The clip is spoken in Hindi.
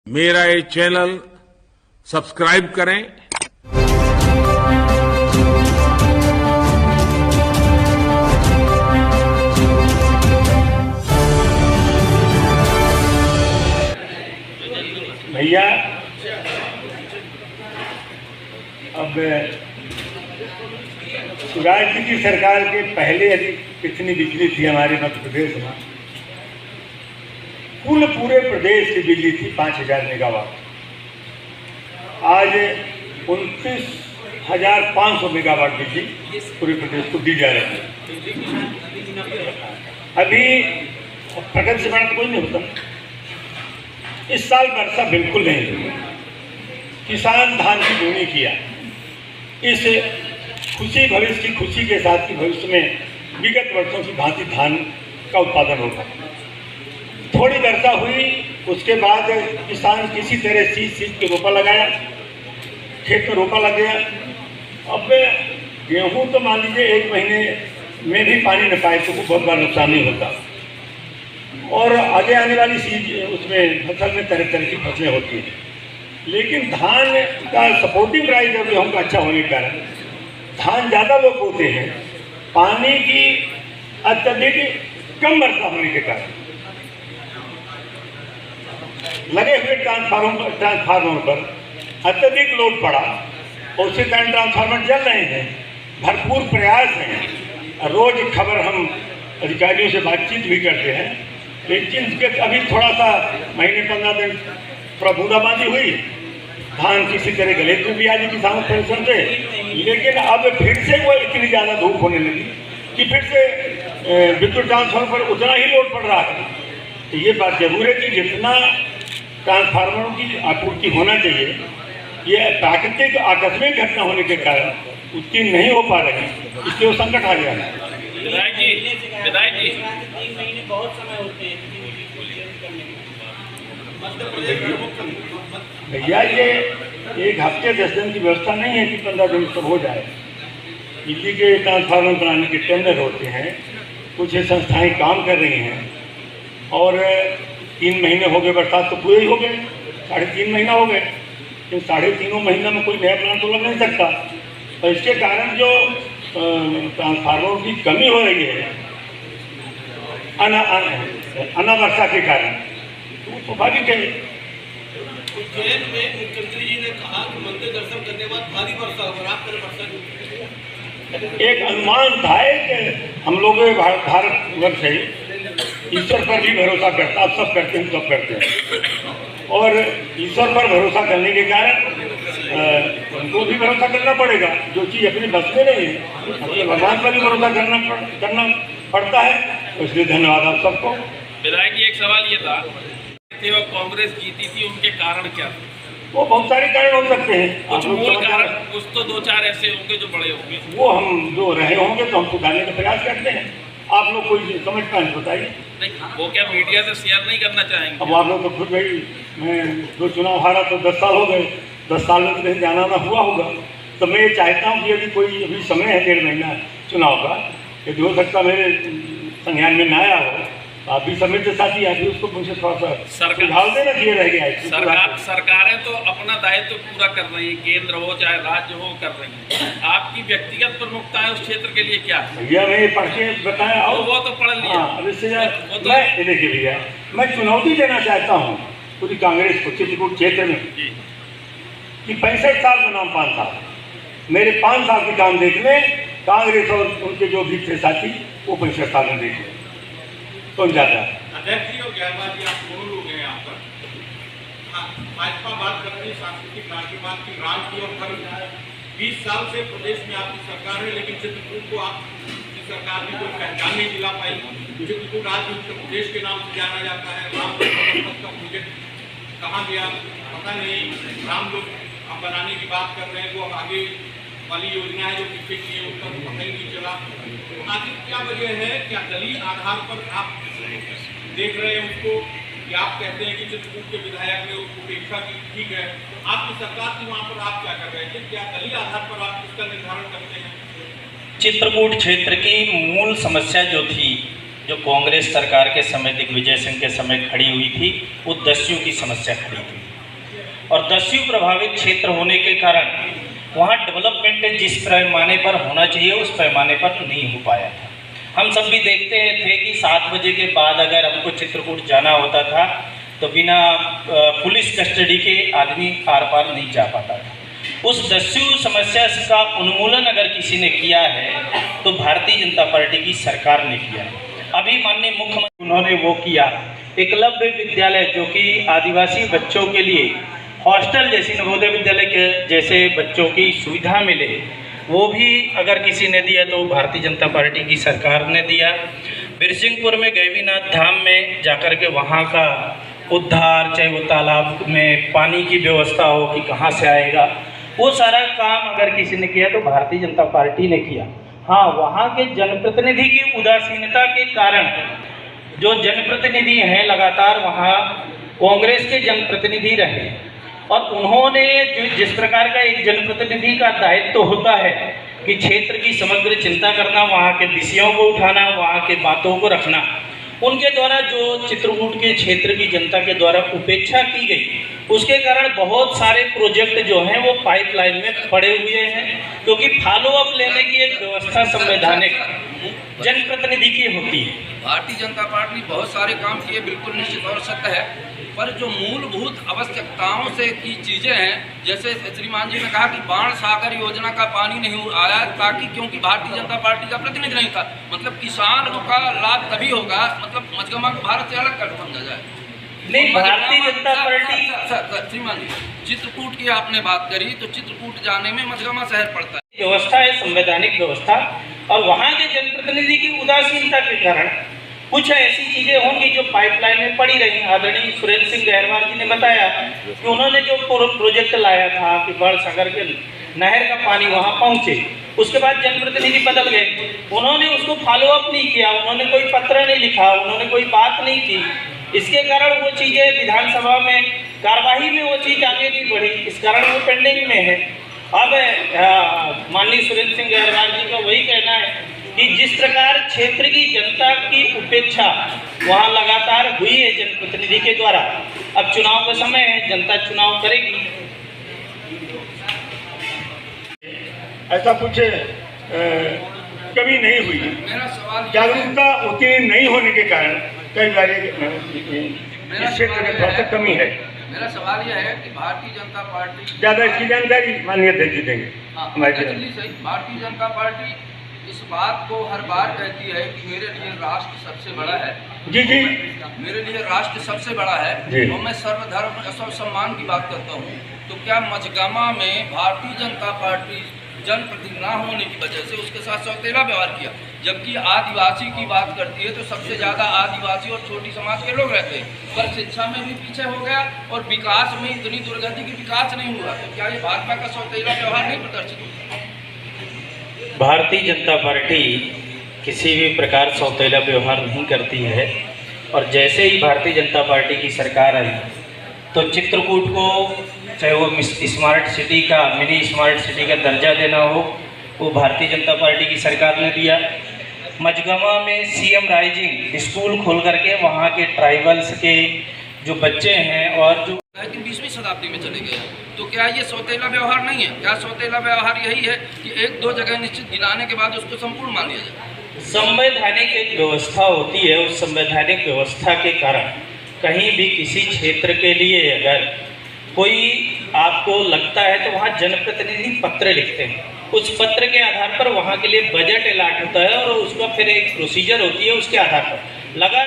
मेरा ये चैनल सब्सक्राइब करें। भैया अब राज्य की सरकार के पहले यदि कितनी बिजली थी हमारे मध्य प्रदेश में, कुल पूरे प्रदेश की बिजली थी 5000 मेगावाट। आज 29,500 मेगावाट बिजली पूरे प्रदेश को दी जा रही है। अभी प्रगति से बड़ा कोई नहीं होता। इस साल वर्षा बिल्कुल नहीं हुई। किसान धान की बोनी किया। इस खुशी भविष्य की खुशी के साथ कि भविष्य में विगत वर्षों की भांति धान का उत्पादन होगा। थोड़ी वर्षा हुई, उसके बाद किसान किसी तरह सींच के रोपा लगाया, खेत में रोपा लग गया। अब गेहूं तो मान लीजिए 1 महीने में भी पानी न पाए तो वो बहुत बड़ा नुकसान नहीं होता। और आगे आने वाली उसमें फसल में तरह तरह की फसलें होती हैं। लेकिन धान का सपोर्टिंग प्राइस जब गेहूँ का अच्छा होने के कारण धान ज़्यादा लोग बोते हैं, पानी की अत्यधिक कम वर्षा होने के कारण लगे हुए ट्रांसफार्मर पर अत्यधिक लोड पड़ा और उसके कारण ट्रांसफार्मर जल रहे हैं। भरपूर प्रयास हैं। रोज खबर हम अधिकारियों से बातचीत भी करते हैं, लेकिन अभी थोड़ा सा महीने 15 दिन थोड़ा बूंदाबांदी हुई, धान किसी तरह गले में भी आज किसानों परिश्रम से। लेकिन अब फिर से वो इतनी ज़्यादा धूप होने लगी कि फिर से विद्युत ट्रांसफार्मर पर उतना ही लोड पड़ रहा है। तो ये बात जरूर है कि जितना ट्रांसफार्मरों की आपूर्ति होना चाहिए, ये प्राकृतिक आकस्मिक घटना होने के कारण उसकी नहीं हो पा रही, इसलिए वो संकट आ गया है। विधायक जी 3 महीने बहुत समय होते हैं भैया। ये 1 हफ्ते 10 दिन की व्यवस्था नहीं है कि 15 दिन सब हो जाए। बिजली के ट्रांसफार्मर बनाने के टेंडर होते हैं, कुछ संस्थाएं काम कर रही हैं और 3 महीने हो गए, बरसात तो पूरे ही हो गए, 3.5 महीना हो गए। लेकिन 3.5 महीना में कोई नया प्लांट तो लग नहीं सकता। और इसके कारण जो ट्रांसफार्मरों की कमी हो रही है अनावर्षा के कारण, तो स्वाभाविक है। उज्जैन में मुख्यमंत्री जी ने कहा कि मंदिर दर्शन करने के बाद भारी वर्षा होगा। रात में वर्षा एक अनुमान था कि हम लोग भारतवर्ष है ईश्वर पर भी भरोसा करता, आप सब करते हैं, सब करते हैं। और ईश्वर पर भरोसा करने के कारण उनको भी भरोसा करना पड़ेगा। जो चीज़ अपने बस में नहीं है, अपने भगवान पर भी भरोसा करना पड़ता है। इसलिए धन्यवाद आप सबको। विधायक जी, एक सवाल ये था कि वो कांग्रेस जीती थी, उनके कारण क्या थे? वो बहुत सारे कारण हो सकते हैं। कुछ मूल कारण, कुछ तो 2-4 ऐसे होंगे जो बड़े होंगे। वो हम जो रहे होंगे तो हम सुधारने का प्रयास करते हैं। आप लोग कोई समझ पाए बताइए। नहीं, वो क्या मीडिया से शेयर नहीं करना चाहेंगे? अब आप लोग तो खुद भाई, मैं जो चुनाव हारा तो 10 साल हो गए, 10 साल में तो कहीं जाना ना हुआ होगा। तो मैं ये चाहता हूँ कि यदि कोई अभी समय है 1.5 महीना चुनाव का, यदि हो सकता मेरे संज्ञान में ना आया हो, आप भी समय के साथ ही आप भी उसको मुझे थोड़ा सा सुझाव देना चाहिए रह गया है। सरकारें तो अपना दायित्व पूरा कर रही है, केंद्र हो चाहे राज्य हो, कर रही है। आपकी व्यक्तिगत प्रमुखता है उस क्षेत्र के लिए क्या? भैया मैं ये पढ़ के बताया और वो तो पढ़ लिया। अब इससे देखिए भैया, मैं चुनौती देना चाहता हूँ पूरी कांग्रेस को चित्रकूट क्षेत्र में कि 65 साल का नाम 5 साल, मेरे 5 साल के काम देख लें। कांग्रेस और उनके जो भी थे साथी वो 65 साल में देख लें, कौन जाता है। अध्यक्ष जी और ज्ञानवादी आप दोनों लोग हैं यहाँ पर। भाजपा बात करती है सांस्कृतिक क्रांति बात की, राम की और धर्म। 20 साल से प्रदेश में आपकी सरकार है, लेकिन चित्रकूट को आपकी सरकार ने कोई पहचान नहीं दिला पाई। चित्रकूट आज उत्तर प्रदेश के नाम से जाना जाता है। राम का प्रोजेक्ट कहाँ गया पता नहीं। राम लोग आप बनाने की बात कर रहे हैं, वो आगे वाली योजना है जो पीछे की है उसका तो पता ही नहीं चला। आखिर क्या वजह है? क्या दलीय आधार पर आप देख रहे हैं उसको, कि आप कहते हैं कि चित्रकूट के विधायक ने उसको उपेक्षा की? ठीक है, आपकी सरकार थी वहाँ पर, आप क्या कर रहे थे? क्या दलीय आधार पर आप इसका निर्धारण करते हैं? चित्रकूट क्षेत्र की मूल समस्या जो थी, जो कांग्रेस सरकार के समय दिग्विजय सिंह के समय खड़ी हुई थी, वो दस्युओं की समस्या खड़ी थी। और दस्यु प्रभावित क्षेत्र होने के कारण वहाँ डेवलपमेंट जिस पैमाने पर होना चाहिए उस पैमाने पर नहीं हो पाया था। हम सब भी देखते थे कि 7 बजे के बाद अगर हमको चित्रकूट जाना होता था तो बिना पुलिस कस्टडी के आदमी आर पार नहीं जा पाता था। उस दस्यु समस्या का उन्मूलन अगर किसी ने किया है तो भारतीय जनता पार्टी की सरकार ने किया है। अभी माननीय मुख्यमंत्री उन्होंने वो किया, एकलव्य विद्यालय जो कि आदिवासी बच्चों के लिए हॉस्टल जैसी नवोदय विद्यालय के जैसे बच्चों की सुविधा मिले, वो भी अगर किसी ने दिया तो भारतीय जनता पार्टी की सरकार ने दिया। बिरसिंहपुर में गैवीनाथ धाम में जाकर के वहाँ का उद्धार, चाहे वो तालाब में पानी की व्यवस्था हो कि कहाँ से आएगा, वो सारा काम अगर किसी ने किया तो भारतीय जनता पार्टी ने किया। हाँ, वहाँ के जनप्रतिनिधि की उदासीनता के कारण जो जनप्रतिनिधि हैं लगातार वहाँ कांग्रेस के जनप्रतिनिधि रहे और उन्होंने जो जिस प्रकार का एक जनप्रतिनिधि का दायित्व होता है कि क्षेत्र की समग्र चिंता करना, वहाँ के विषयों को उठाना, वहाँ के बातों को रखना, उनके द्वारा जो चित्रकूट के क्षेत्र की जनता के द्वारा उपेक्षा की गई, उसके कारण बहुत सारे प्रोजेक्ट जो हैं वो पाइपलाइन में पड़े हुए हैं, क्योंकि फॉलो अप लेने की एक व्यवस्था संवैधानिक जनप्रतिनिधि की होती है। भारतीय जनता पार्टी ने बहुत सारे काम किए, बिल्कुल निश्चित और सत्य है, पर जो मूलभूत आवश्यकताओं से की चीज़ें हैं, जैसे श्रीमान जी ने कहा कि बाण सागर योजना का पानी नहीं आया ताकि क्योंकि भारतीय जनता पार्टी का प्रतिनिधि नहीं था। मतलब किसान का लाभ तभी होगा, मतलब मजगमा को भारत से अलग कर समझा जाए। नहीं, भारतीय जनता पार्टी श्रीमान जी, चित्रकूट की आपने बात करी तो चित्रकूट जाने में मजगमा शहर पड़ता है। व्यवस्था है संवैधानिक व्यवस्था, और वहाँ के जनप्रतिनिधि की उदासीनता के कारण कुछ ऐसी चीज़ें होंगी जो पाइपलाइन में पड़ी रही। आदरणीय सुरेंद्र सिंह गहरवाल जी ने बताया कि उन्होंने जो प्रोजेक्ट लाया था कि बाण सागर के नहर का पानी वहाँ पहुँचे, उसके बाद जनप्रतिनिधि बदल गए, उन्होंने उसको फॉलो अप नहीं किया, उन्होंने कोई पत्र नहीं लिखा, उन्होंने कोई बात नहीं की। इसके कारण वो चीज़ें विधानसभा में कार्यवाही में वो चीज़ आगे नहीं बढ़ी, इस कारण वो पेंडिंग में है। अब माननीय सुरेंद्र सिंह गहरवाल जी का वही कहना है कि जिस प्रकार क्षेत्र की जनता की उपेक्षा वहाँ लगातार हुई है जनप्रतिनिधि के द्वारा, अब चुनाव का समय है, जनता चुनाव करेगी। ऐसा कुछ कभी नहीं हुई। मेरा सवाल जागरूकता उतनी नहीं होने के कारण कई बार इस क्षेत्र में थोड़ा सा कमी है। मेरा सवाल यह है कि भारतीय जनता पार्टी ज़्यादा इसकी जानकारी माननीय अध्यक्ष जी देंगे। सही, भारतीय जनता पार्टी इस बात को हर बार कहती है कि मेरे लिए राष्ट्र सबसे बड़ा है। जी जी, मेरे लिए राष्ट्र सबसे बड़ा है और मैं सर्वधर्म सर्व सम्मान की बात करता हूँ। तो क्या मजगमा में भारतीय जनता पार्टी जनप्रतिनिधि ना होने की वजह से उसके साथ सौतेला व्यवहार किया, जबकि आदिवासी की बात करती है तो सबसे ज़्यादा आदिवासी और छोटी समाज के लोग रहते हैं, पर शिक्षा में भी पीछे हो गया और विकास में इतनी दुर्गति की विकास नहीं हुआ। तो क्या ये भाजपा का सौतेला व्यवहार नहीं प्रदर्शित होता? भारतीय जनता पार्टी किसी भी प्रकार सौतेला व्यवहार नहीं करती है, और जैसे ही भारतीय जनता पार्टी की सरकार आई तो चित्रकूट को चाहे वो स्मार्ट सिटी का, मिनी स्मार्ट सिटी का दर्जा देना हो, वो भारतीय जनता पार्टी की सरकार ने दिया। मजगमा में सीएम राइजिंग स्कूल खोल करके वहाँ के ट्राइबल्स के जो बच्चे हैं और जो 20वीं शताब्दी में चले गए, तो क्या ये सौतेला व्यवहार नहीं है? क्या सौतेला व्यवहार यही है कि एक दो जगह निश्चित गिनाने के बाद उसको संपूर्ण मान लिया जाए? संवैधानिक एक व्यवस्था होती है, उस संवैधानिक व्यवस्था के कारण कहीं भी किसी क्षेत्र के लिए अगर कोई आपको लगता है तो वहाँ जनप्रतिनिधि पत्र लिखते हैं, उस पत्र के आधार पर वहाँ के लिए बजट अलॉट होता है और उसका फिर एक प्रोसीजर होती है, उसके आधार पर लगा